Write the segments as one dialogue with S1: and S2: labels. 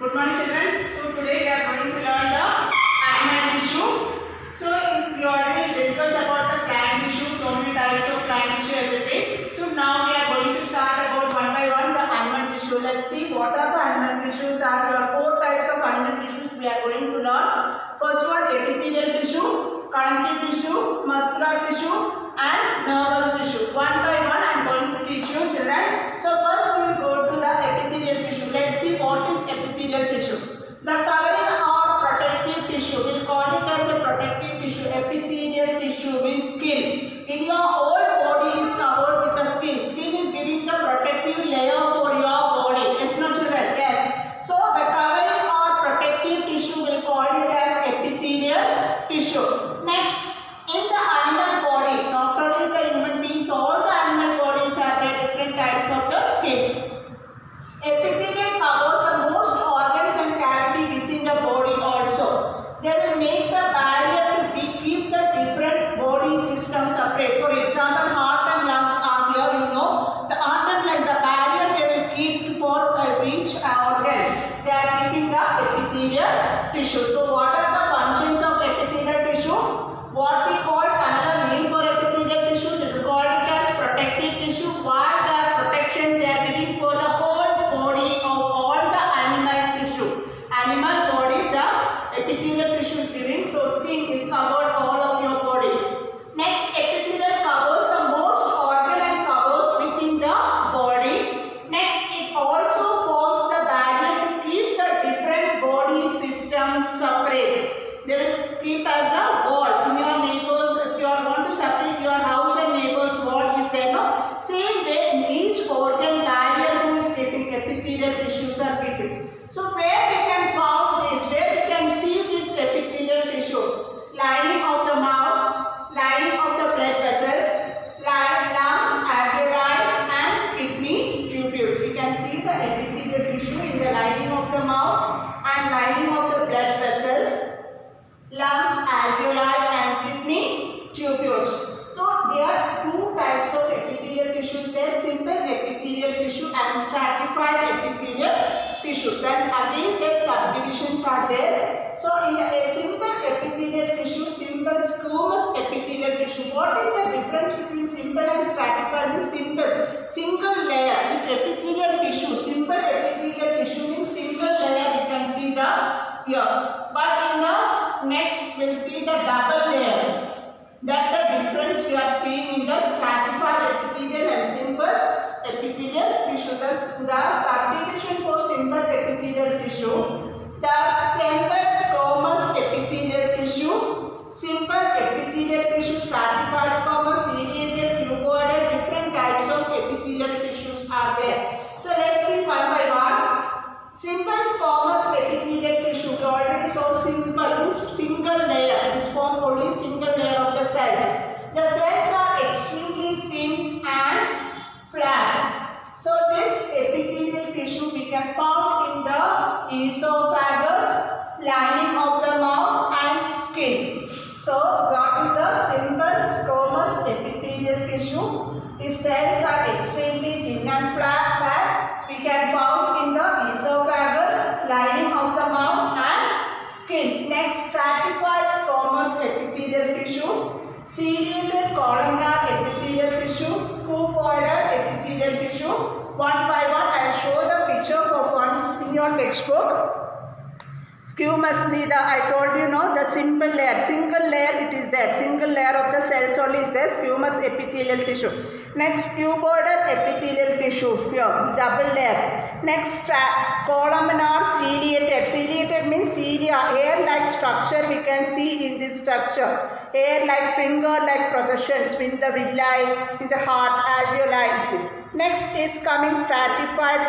S1: Good morning children. So today we are going to learn the animal tissue. So we already discussed about the plant tissue, so many types of plant tissue, everything. So now we are going to start about one by one the animal tissue. Let's see what are the animal tissues. There are 4 types of animal tissues we are going to learn. First one, epithelial tissue, connective tissue, muscular tissue and nervous tissue. One by one I am going to teach you children. So first we will go to the epithelial tissue. Let's see what is epithelial tissue. The covering or protective tissue, we'll call it as a protective tissue. Epithelial tissue means skin. In your whole body is covered with the skin. Skin is giving the protective layer for your body. Yes, no children? Yes. So the covering or protective tissue, we'll call it as epithelial tissue. Next, in the animal body, not only the human beings, all the animal bodies have their different types of the skin. Epithelium covers the most organs and cavity within the body also. They will make the barrier to keep the different body systems separate. For example, heart and lungs are here, you know. The heart and lungs, the barrier they will keep for each organ. They are keeping the epithelial tissue. So what are the functions of epithelial tissue? What we call another name for epithelial tissue, we call it as protective tissue. Why the protection they are giving for the whole body of all the animal tissue. Animal body, the epithelial tissue is giving. So skin is covered all of your body. Next, epithelial covers the most organ and covers within the body. Next, it also forms the barrier to keep the different body systems separate. They will keep as the wall. In your neighbors, if you want to separate your house and neighbor's wall is there, no? Same way in each organ barrier who is keeping epithelial tissues are keeping. So where we can found this, where we can see this epithelial tissue? Lining of the mouth, lining of the blood vessels, lungs, alveoli and kidney tubules. We can see the epithelial tissue in the lining of the mouth and lining of the blood vessels, lungs, alveoli and kidney tubules. So there are 2 types of epithelial tissues. There is simple epithelial tissue and stratified epithelial tissue. Then again their subdivisions are there. So in a simple epithelial tissue, simple squamous epithelial tissue. What is the difference between simple and stratified? Means simple, single layer. In epithelial tissue, simple epithelial tissue means single layer. We can see the here. But in the next we will see the double layer. That the difference we are seeing in the stratified epithelial and simple epithelial tissue. Thus, the subdivision for simple epithelial tissue. The simple squamous epithelial tissue, simple epithelial tissue, stratified squamous, ciliated, cuboidal, different types of epithelial tissues are there. So let's see one by one. Simple squamous epithelial tissue, we already saw simple means single layer. It is formed only single layer of the cells. The cells are extremely thin and flat. So this epithelial tissue we can found in the esophagus, lining of the mouth and skin. So what is the simple squamous epithelial tissue? Its cells are extremely thin and flat. We can found in the esophagus, lining of the mouth and skin. Next, stratified squamous epithelial tissue, ciliated columnar epithelial tissue, cuboidal epithelial tissue. One by one, I will show the picture for once in your textbook. Squamous, I told you no, the simple layer, single layer it is there, single layer of the cells only is there, squamous epithelial tissue. Next, cuboidal epithelial tissue, here, double layer. Next, columnar ciliated, ciliated means cilia, hair-like structure we can see in this structure. Hair-like, finger-like processions in the villi, in the heart, alveoli. Next is coming stratified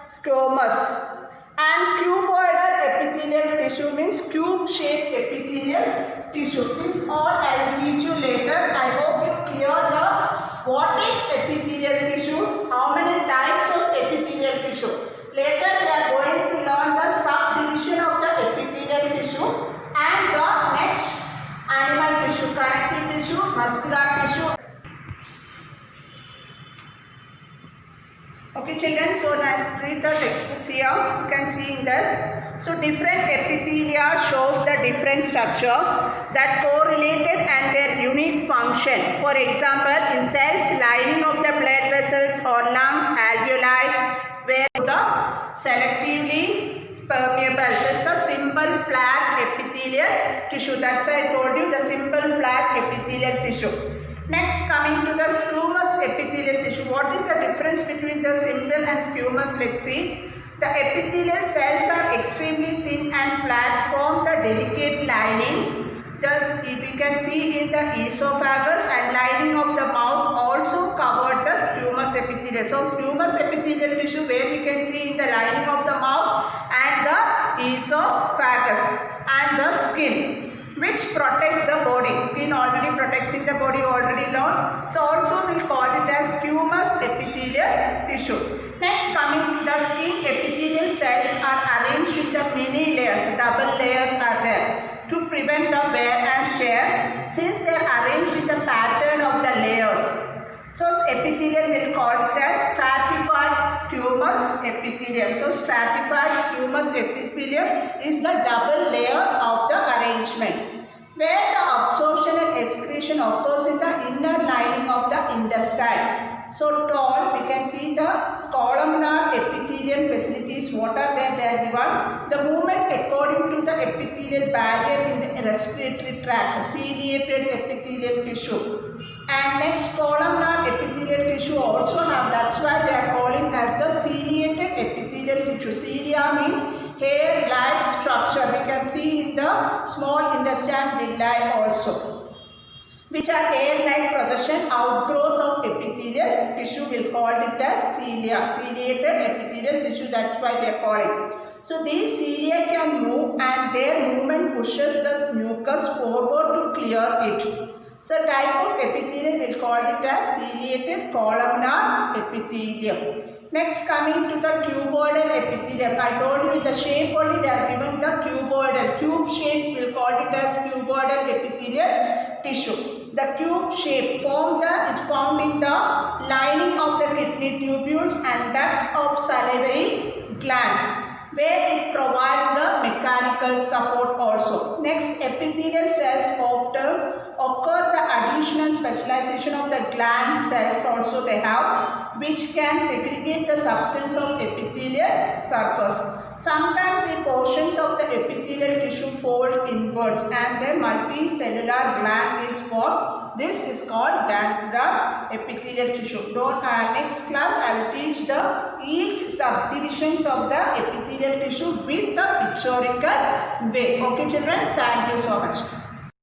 S1: squamous. And cuboidal epithelial tissue means cube-shaped epithelial tissue. This all I will teach you later. I hope you clear the what is epithelial tissue, how many types of epithelial tissue. Later we are going to learn the subdivision of the epithelial tissue and the next animal tissue, connective tissue, muscular tissue. Okay children, children, so now read the textbooks here. You can see in this. So different epithelia shows the different structure that correlated and their unique function. For example, in cells lining of the blood vessels or lungs, alveoli were the selectively permeable. This is a simple flat epithelial tissue. That's why I told you the simple flat epithelial tissue. Next, coming to the squamous epithelial tissue. What is the difference between the simple and squamous? Let's see. The epithelial cells are extremely thin and flat, form the delicate lining. Thus, if you can see in the esophagus and lining of the mouth also covered the squamous epithelium. So, squamous epithelial tissue where we can see in the lining of the mouth and the esophagus and the skin, which protects the body. Skin already protects in the body, already learned. So also we will call it as squamous epithelial tissue. Next, coming to the skin, epithelial cells are arranged in the many layers. Double layers are there to prevent the wear and tear, since they are arranged in the pattern of the layers. So epithelium will call it as stratified squamous epithelium. So stratified squamous epithelium is the double layer of the arrangement, where the absorption and excretion occurs in the inner lining of the intestine. So tall, we can see the columnar epithelial facilities. What are there? They are given. The movement according to the epithelial barrier in the respiratory tract, ciliated epithelial tissue. And next, columnar epithelial tissue also have, that's why they are calling as the ciliated epithelial tissue. Cilia means hair-like structure. We can see in the small intestine villi also, which are hair-like projection, outgrowth of epithelial tissue. Will call it as cilia, ciliated epithelial tissue. That's why they are calling. So these cilia can move, and their movement pushes the mucus forward to clear it. So type of epithelium will call it as ciliated columnar epithelium. Next, coming to the cuboidal epithelium. I told you the shape only they are given the cuboidal. Cube shape will call it as cuboidal epithelial tissue. The cube shape found in the lining of the kidney tubules and ducts of salivary glands, where it provides the mechanical support also. Next, epithelial cells often occur the additional specialization of the gland cells also they have, which can segregate the substance of epithelial surface. Sometimes the portions of the epithelial tissue fold inwards and the multicellular gland is formed. This is called glandular epithelial tissue. Next class I will teach each subdivisions of the epithelial tissue with the pictorial way. Okay children, thank you so much.